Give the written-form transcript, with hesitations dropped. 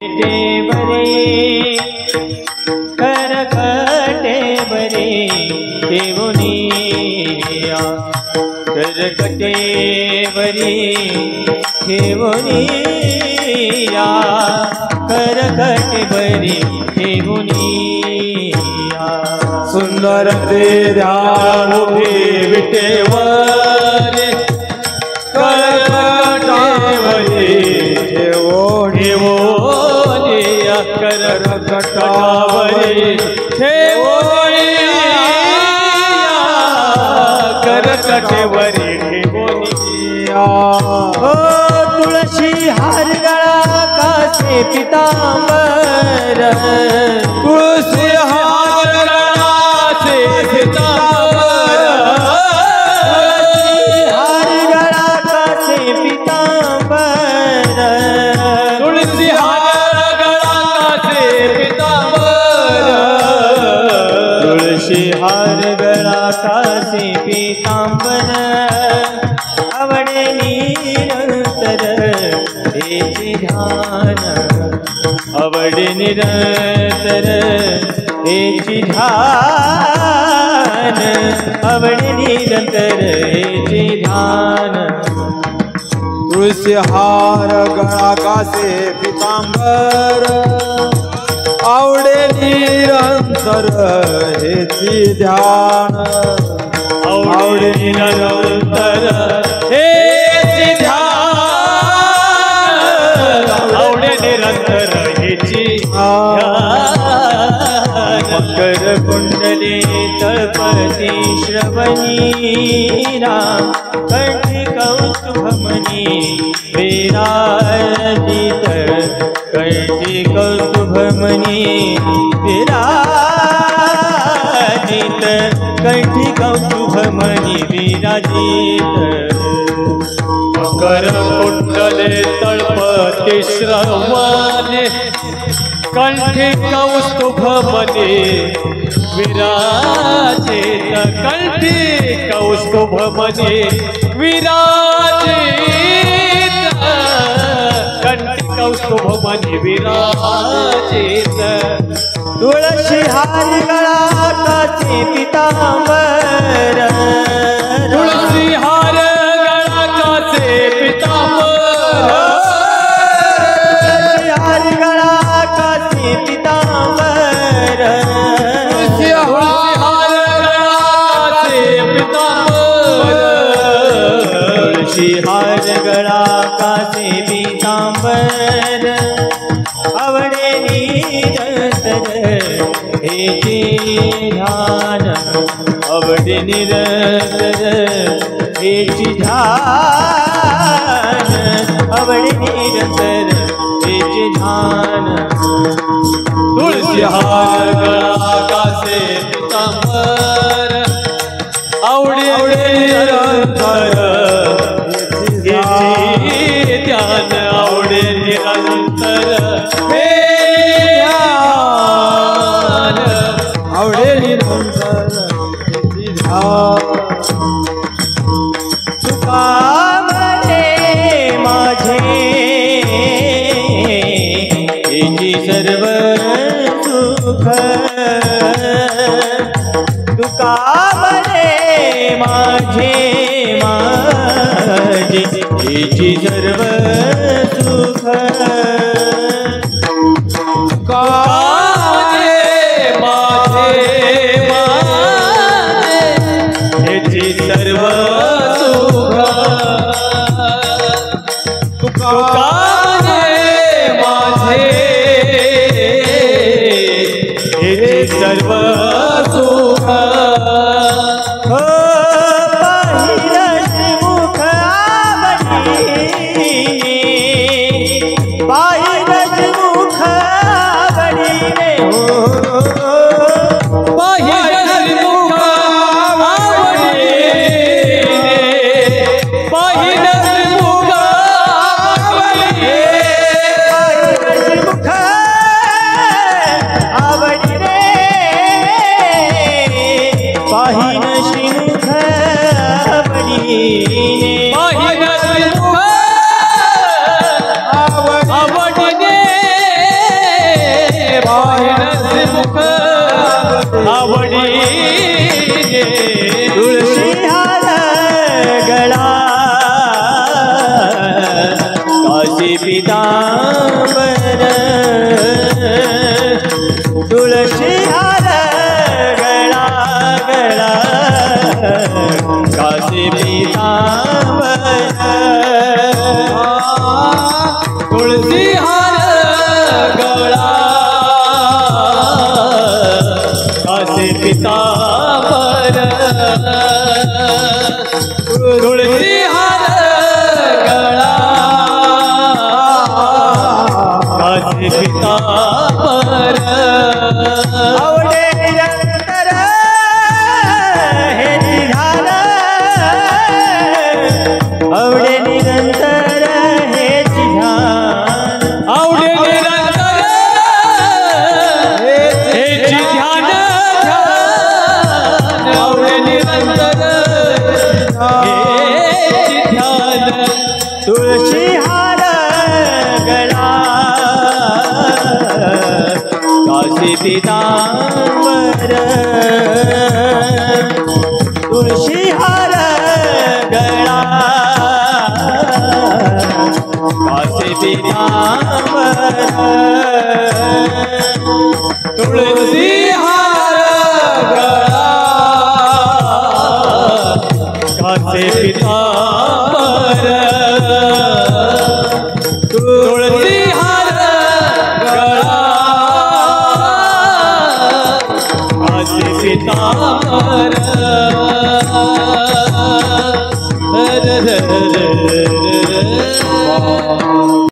बरे करकटे बरे ठेवुनिया करकटे बरे ठेवुनिया करकटे बरे ठेवुनिया सुंदर ते ध्यान उभे विटेवर करकटे बरे ठेवुनिया करकटावरे करकटेवरे ठेवुनिया तुळशी हार गळा कासे पितांबर तुळशी हार गळा से पितांबर हार गळा कासे पितांबर तुळशी हार गळा कासे पितांबर तुळशी हार गळा कासे पितांबर आवडे निरंतर हेचे ध्यान आवडे निरंतर हेचे ध्यान आवडे निरंतर हेचे ध्यान तुळशी हार गळा कासे पितांबर आवडे निरंतर हेची ध्यान आवडे निरंतर हेचे ध्यान आवडे निरंतर हेचे ध्यान मकर कुंडले तळपती श्रवणी राम कंठी कौस्तुभमणी विराजित कंठी कौस्तुभमणी विराजित कंठी कौस्तुभमणी विराजित मकर कुंडले तळपती श्रवणे कंठी कौस्तुभमणी विराजित कंठी कौस्तुभमणी विराजित कंठी कौस्तुभमणी विराजित तुळशी हार गळा कासे पितांबर तुळशी हार गळा कासे पितांबर तुळशी हार गळा कासे पितांबर तुळशी हार गळा कासे पितांबर तुळशी हार गळा कासे पितांबर आवडे निरंतर हेचे ध्यान आवडे निरंतर हेचे ध्यान आवडे निरंतर हेचे ध्यान तुळशी हार गळा कासे पितांबर आवडे निरंतर हेचे ध्यान आवडे निरंतर हे ध्यान आवडे निरंतर हेची ध्यान तुका म्हणे माझे हेची सर्व सुख तुका म्हणे माझे हेची सर्व सुख माझे हेची सर्व सुख तुका माझे हेची सर्व सुख मुख बाहिरच मुख आवडीने हो बाहिरच मुख आवडीने बाहिरच मुख आवडीने बाहिरच मुख आवडीने बाहिरच मुख आवडीने बाहिरच मुख आवडीने पितांबर आवडे निरंतर हे ध्यान आवडे निरंतर हे ध्यान आवडे निरंतर हेची ध्यान ध्यान आवडे निरंतर हेची ध्यान तुळशी हार गळा काशी पितांबर तुळशी हार गळा काशी पितांबर तुळसी हार गळा कासे पितांबर तुळसी